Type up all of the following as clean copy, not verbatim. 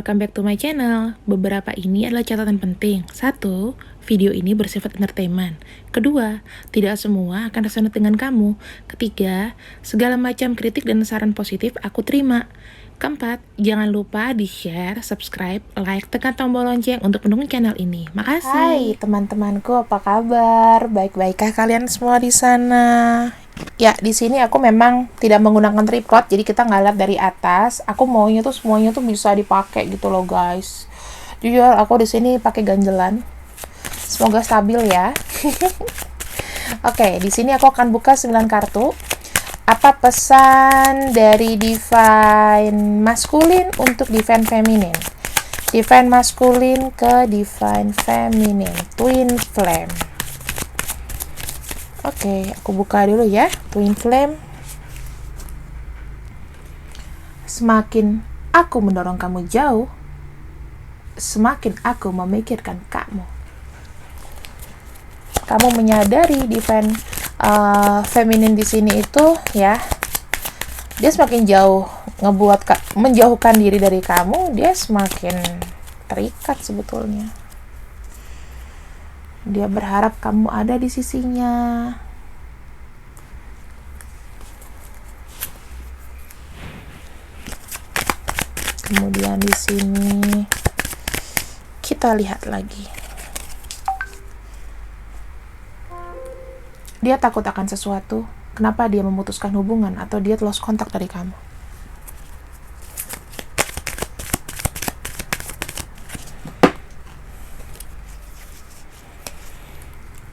welcome back to my channel. Beberapa ini adalah catatan penting. 1. Video ini bersifat entertainment. 2. Tidak semua akan resonate dengan kamu. 3. Segala macam kritik dan saran positif aku terima. 4. Jangan lupa di-share, subscribe, like, tekan tombol lonceng untuk mendukung channel ini. Makasih. Hai teman-temanku, apa kabar? Baik-baikkah kalian semua di sana? Ya, di sini aku memang tidak menggunakan tripod, jadi kita nggak lihat dari atas. Aku maunya tuh semuanya tuh bisa dipakai gitu loh, guys. Jujur, aku di sini pakai ganjelan. Semoga stabil ya. Oke, di sini aku akan buka 9 kartu. Apa pesan dari Divine Masculine untuk Divine Feminine? Divine Masculine ke Divine Feminine, Twin Flame. Oke, aku buka dulu ya. Twin Flame. Semakin aku mendorong kamu jauh, semakin aku memikirkan kamu. Kamu menyadari Divine Feminine di sini itu ya, dia semakin jauh menjauhkan diri dari kamu, dia semakin terikat sebetulnya. Dia berharap kamu ada di sisinya. Kemudian di sini kita lihat lagi. Dia takut akan sesuatu. Kenapa dia memutuskan hubungan atau dia lost kontak dari kamu?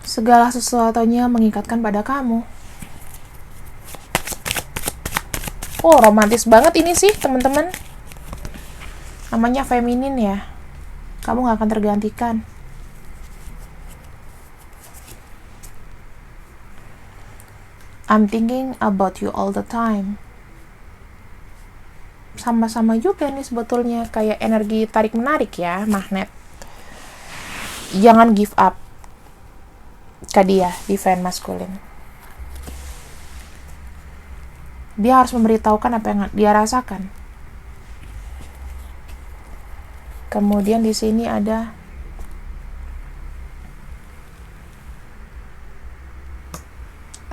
Segala sesuatunya mengikatkan pada kamu. Oh, romantis banget ini sih, teman-teman. Namanya feminin ya. Kamu gak akan tergantikan. I'm thinking about you all the time. Sama-sama juga nih sebetulnya, kayak energi tarik-menarik ya, magnet. Jangan give up ke dia, Divine Masculine. Dia harus memberitahukan apa yang dia rasakan. Kemudian di sini ada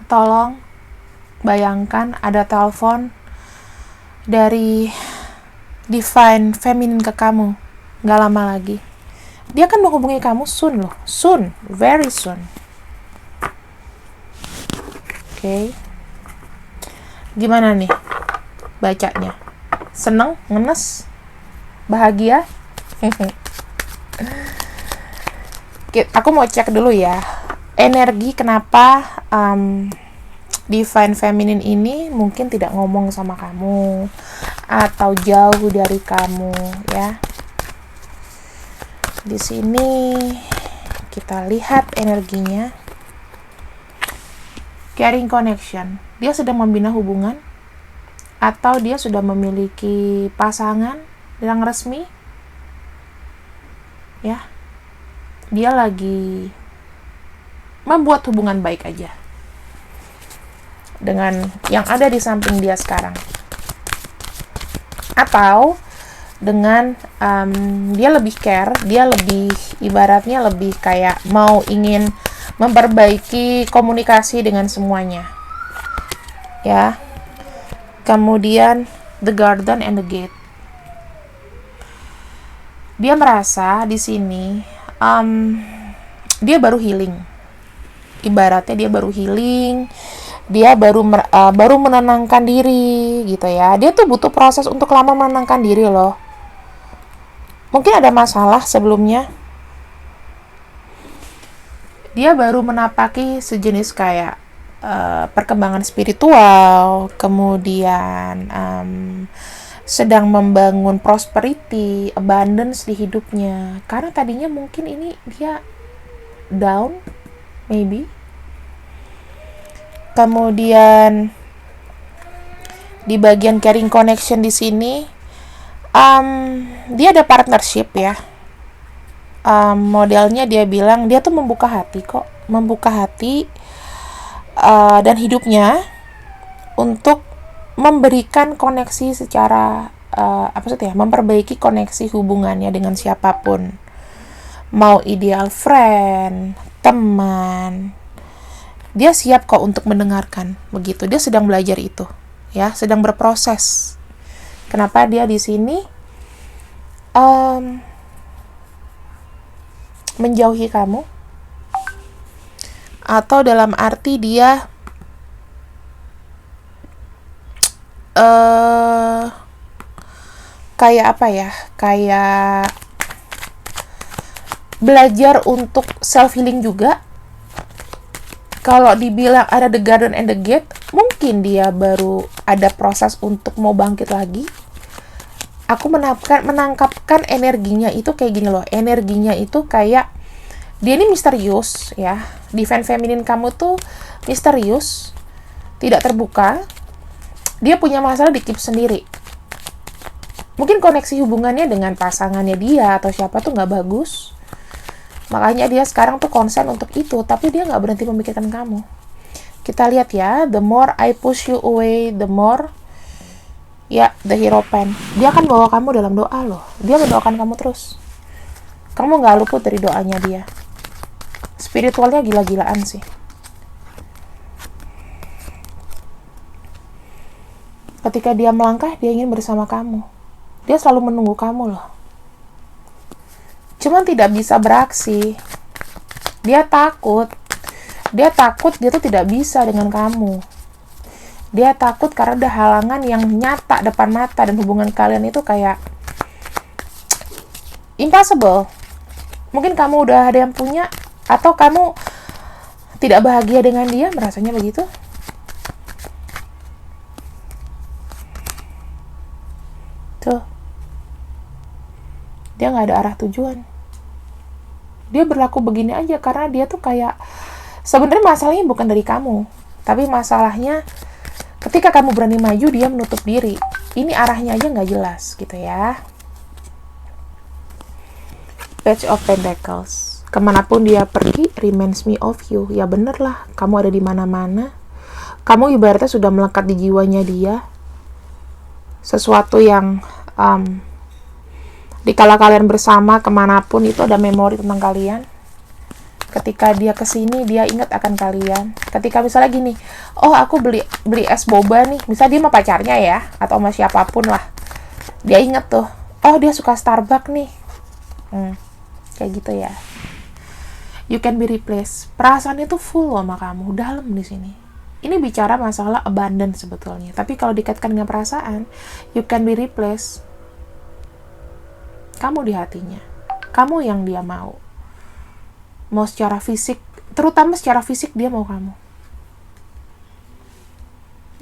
tolong bayangkan ada telepon dari Divine Feminine ke kamu. Gak lama lagi. Dia akan menghubungi kamu soon loh. Soon. Very soon. Oke. Gimana nih bacanya? Seneng? Ngenes? Bahagia? Aku mau cek dulu ya. Energi kenapa Divine Feminine ini mungkin tidak ngomong sama kamu atau jauh dari kamu ya. Di sini kita lihat energinya. Caring connection. Dia sedang membina hubungan atau dia sudah memiliki pasangan yang resmi. Ya. Dia lagi membuat hubungan baik aja dengan yang ada di samping dia sekarang. Atau dengan dia lebih care, dia lebih ibaratnya lebih kayak ingin memperbaiki komunikasi dengan semuanya. Ya. Kemudian the garden and the gate. Dia merasa di sini dia baru healing. Ibaratnya dia baru healing, dia baru menenangkan diri gitu ya. Dia tuh butuh proses untuk lama menenangkan diri loh. Mungkin ada masalah sebelumnya. Dia baru menapaki sejenis kayak perkembangan spiritual, kemudian sedang membangun prosperity, abundance di hidupnya. Karena tadinya mungkin ini dia down, maybe. Kemudian di bagian caring connection di sini, dia ada partnership ya. Modelnya dia bilang dia tuh membuka hati dan hidupnya untuk memberikan koneksi secara memperbaiki koneksi hubungannya dengan siapapun, mau ideal friend, teman, dia siap kok untuk mendengarkan. Begitu, dia sedang belajar itu, ya, sedang berproses. Kenapa dia di sini menjauhi kamu? Atau dalam arti dia kayak apa ya? Kayak belajar untuk self healing juga. Kalau dibilang ada the garden and the gate, mungkin dia baru ada proses untuk mau bangkit lagi. Aku menangkapkan energinya itu kayak gini loh. Energinya itu kayak dia ini misterius, ya. Divine feminine kamu tuh misterius, tidak terbuka. Dia punya masalah dikip sendiri. Mungkin koneksi hubungannya dengan pasangannya dia atau siapa tuh nggak bagus. Makanya dia sekarang tuh konsen untuk itu, tapi dia nggak berhenti memikirkan kamu. Kita lihat ya, the more I push you away, the more, ya, the Hierophant. Dia akan bawa kamu dalam doa loh. Dia mendoakan kamu terus. Kamu nggak luput dari doanya dia. Spiritualnya gila-gilaan sih. Ketika dia melangkah, dia ingin bersama kamu. Dia selalu menunggu kamu loh. Cuman tidak bisa beraksi. Dia takut. Dia tuh tidak bisa dengan kamu. Dia takut karena ada halangan yang nyata depan mata, dan hubungan kalian itu kayak impossible. Mungkin kamu udah ada yang punya, atau kamu tidak bahagia dengan dia, merasanya begitu. Tuh. Dia nggak ada arah tujuan. Dia berlaku begini aja karena dia tuh kayak, sebenarnya masalahnya bukan dari kamu, tapi masalahnya ketika kamu berani maju, dia menutup diri. Ini arahnya aja nggak jelas gitu ya. Page of Pentacles. Kemanapun dia pergi, reminds me of you. Ya bener lah, kamu ada di mana-mana. Kamu ibaratnya sudah melekat di jiwanya dia. Sesuatu yang dikala kalian bersama kemanapun itu ada memori tentang kalian. Ketika dia kesini, dia ingat akan kalian. Ketika misalnya gini, oh aku beli es boba nih, misalnya dia sama pacarnya ya, atau sama siapapun lah, dia ingat tuh, oh dia suka Starbucks nih. Kayak gitu ya. You can be replaced. Perasaan itu full loh sama kamu, dalam di sini. Ini bicara masalah abundance sebetulnya. Tapi kalau dikaitkan dengan perasaan, you can be replaced. Kamu di hatinya. Kamu yang dia mau. Mau secara fisik, terutama secara fisik dia mau kamu.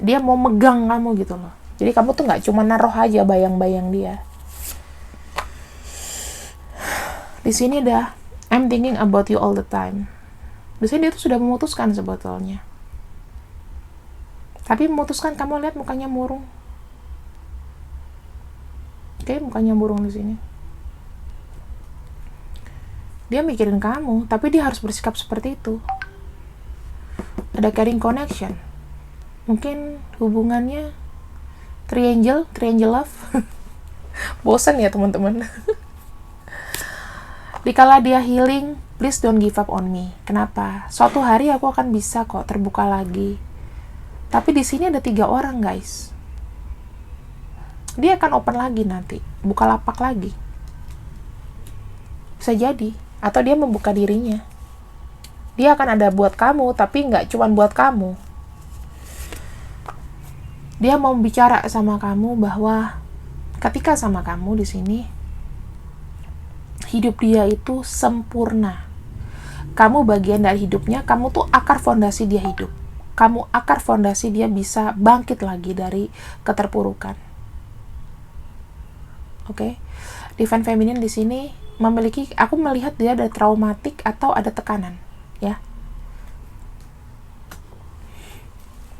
Dia mau megang kamu gitu loh. Jadi kamu tuh gak cuma naruh aja bayang-bayang dia. Di sini dah, I'm thinking about you all the time. Di sini dia tuh sudah memutuskan sebetulnya. Tapi memutuskan, kamu lihat mukanya murung. Oke, mukanya murung di sini. Dia mikirin kamu, tapi dia harus bersikap seperti itu. Ada caring connection. Mungkin hubungannya triangle love. Bosan ya teman-teman. Dikala dia healing, please don't give up on me. Kenapa? Suatu hari aku akan bisa kok terbuka lagi. Tapi di sini ada 3 orang, guys. Dia akan open lagi nanti, buka lapak lagi. Bisa jadi. Atau dia membuka dirinya. Dia akan ada buat kamu, tapi nggak cuma buat kamu. Dia mau bicara sama kamu bahwa ketika sama kamu di sini, hidup dia itu sempurna. Kamu bagian dari hidupnya, kamu tuh akar fondasi dia hidup. Kamu akar fondasi dia bisa bangkit lagi dari keterpurukan. Oke? Divine Feminine di sini memiliki, aku melihat dia ada traumatik atau ada tekanan, ya.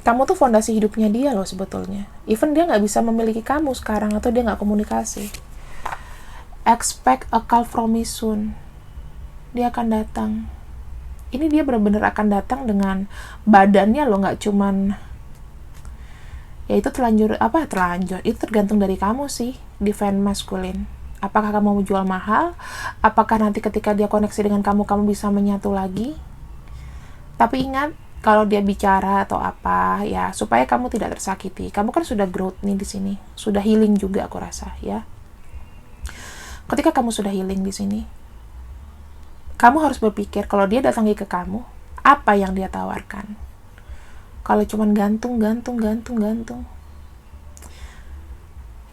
Kamu tuh fondasi hidupnya dia loh sebetulnya. Even dia nggak bisa memiliki kamu sekarang, atau dia nggak komunikasi. Expect a call from me soon. Dia akan datang. Ini dia benar-benar akan datang dengan badannya loh, nggak cuman Ya itu terlanjur, itu tergantung dari kamu sih, divine masculine. Apakah kamu mau jual mahal? Apakah nanti ketika dia koneksi dengan kamu, kamu bisa menyatu lagi? Tapi ingat, kalau dia bicara atau apa, ya supaya kamu tidak tersakiti. Kamu kan sudah growth nih di sini, sudah healing juga aku rasa ya. Ketika kamu sudah healing di sini, kamu harus berpikir kalau dia datangi ke kamu, apa yang dia tawarkan. Kalau cuman gantung,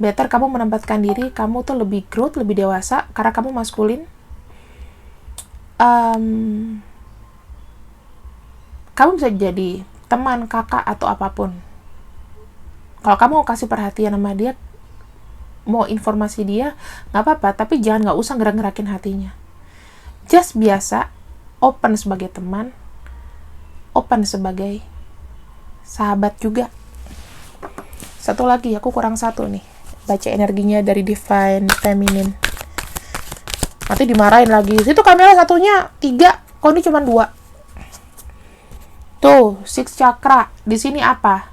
better kamu menempatkan diri, kamu tuh lebih growth, lebih dewasa, karena kamu maskulin. Kamu bisa jadi teman, kakak, atau apapun. Kalau kamu mau kasih perhatian sama dia, mau informasi dia, nggak apa-apa, tapi nggak usah gerak-gerakin hatinya. Just biasa, open sebagai teman, open sebagai sahabat juga. Satu lagi, aku kurang satu nih. Baca energinya dari Divine Feminine. Nanti dimarahin lagi. Itu kamera satunya 3, kok ini cuma 2. Tuh, 6 chakra. Di sini apa?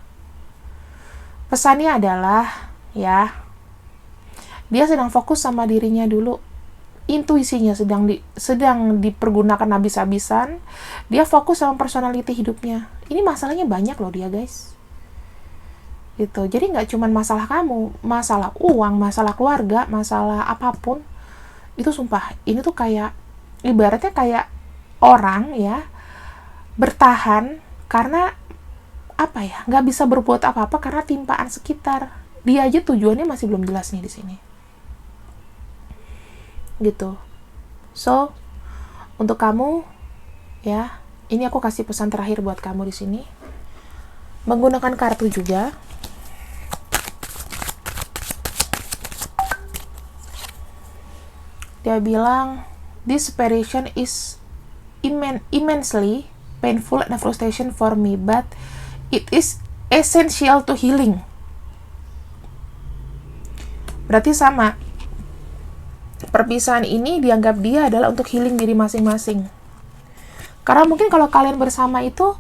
Pesannya adalah, ya, dia sedang fokus sama dirinya dulu. Intuisinya sedang dipergunakan habis-habisan. Dia fokus sama personality hidupnya. Ini masalahnya banyak loh dia, guys. Gitu. Jadi nggak cuma masalah kamu, masalah uang, masalah keluarga, masalah apapun. Itu sumpah, ini tuh kayak, ibaratnya kayak orang ya, bertahan karena apa ya, nggak bisa berbuat apa-apa karena timpaan sekitar. Dia aja tujuannya masih belum jelas nih di sini. Gitu. So, untuk kamu ya, ini aku kasih pesan terakhir buat kamu di sini. Menggunakan kartu juga. Dia bilang, this separation is immensely painful and frustration for me, but it is essential to healing. Berarti sama. Perpisahan ini dianggap dia adalah untuk healing diri masing-masing. Karena mungkin kalau kalian bersama itu,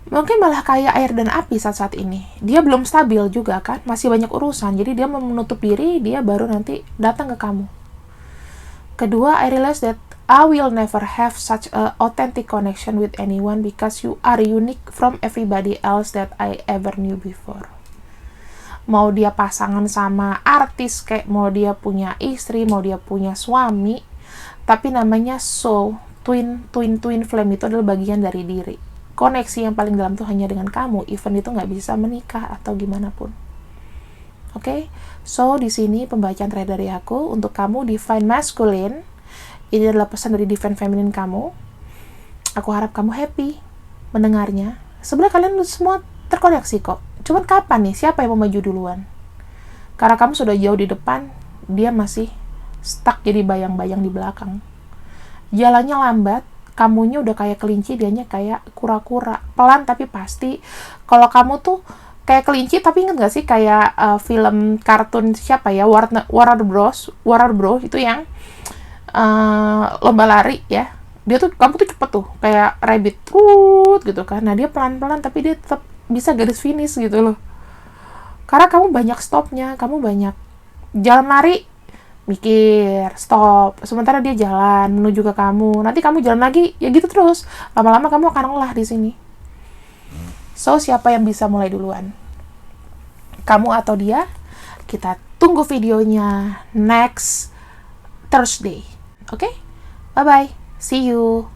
mungkin malah kayak air dan api saat-saat ini. Dia belum stabil juga kan, masih banyak urusan. Jadi dia mau menutup diri, dia baru nanti datang ke kamu. Kedua, I realize that I will never have such a authentic connection with anyone because you are unique from everybody else that I ever knew before. Mau dia pasangan sama artis, kayak mau dia punya istri, mau dia punya suami, tapi namanya soul, twin flame itu adalah bagian dari diri. Koneksi yang paling dalam tuh hanya dengan kamu, even itu nggak bisa menikah atau gimana pun. Oke, so di sini pembacaan terakhir dari aku untuk kamu Divine Masculine. Ini adalah pesan dari Divine Feminine kamu. Aku harap kamu happy mendengarnya. Sebenarnya kalian semua terkoneksi kok. Cuman kapan nih, siapa yang mau maju duluan? Karena kamu sudah jauh di depan, dia masih stuck jadi bayang-bayang di belakang. Jalannya lambat, kamunya udah kayak kelinci, dianya kayak kura-kura. Pelan tapi pasti. Kalau kamu tuh kayak kelinci, tapi inget gak sih kayak film kartun siapa ya, Warner Bros itu yang lomba lari ya, dia tuh, kamu tuh cepet tuh kayak rabbit truth gitu kan. Nah dia pelan-pelan tapi dia tetap bisa garis finish gitu loh, karena kamu banyak stopnya. Kamu banyak jalan lari, mikir, stop, sementara dia jalan menuju ke kamu, nanti kamu jalan lagi, ya gitu terus. Lama-lama kamu akan lelah di sini. So, siapa yang bisa mulai duluan? Kamu atau dia? Kita tunggu videonya next Thursday. Oke? Bye-bye. See you.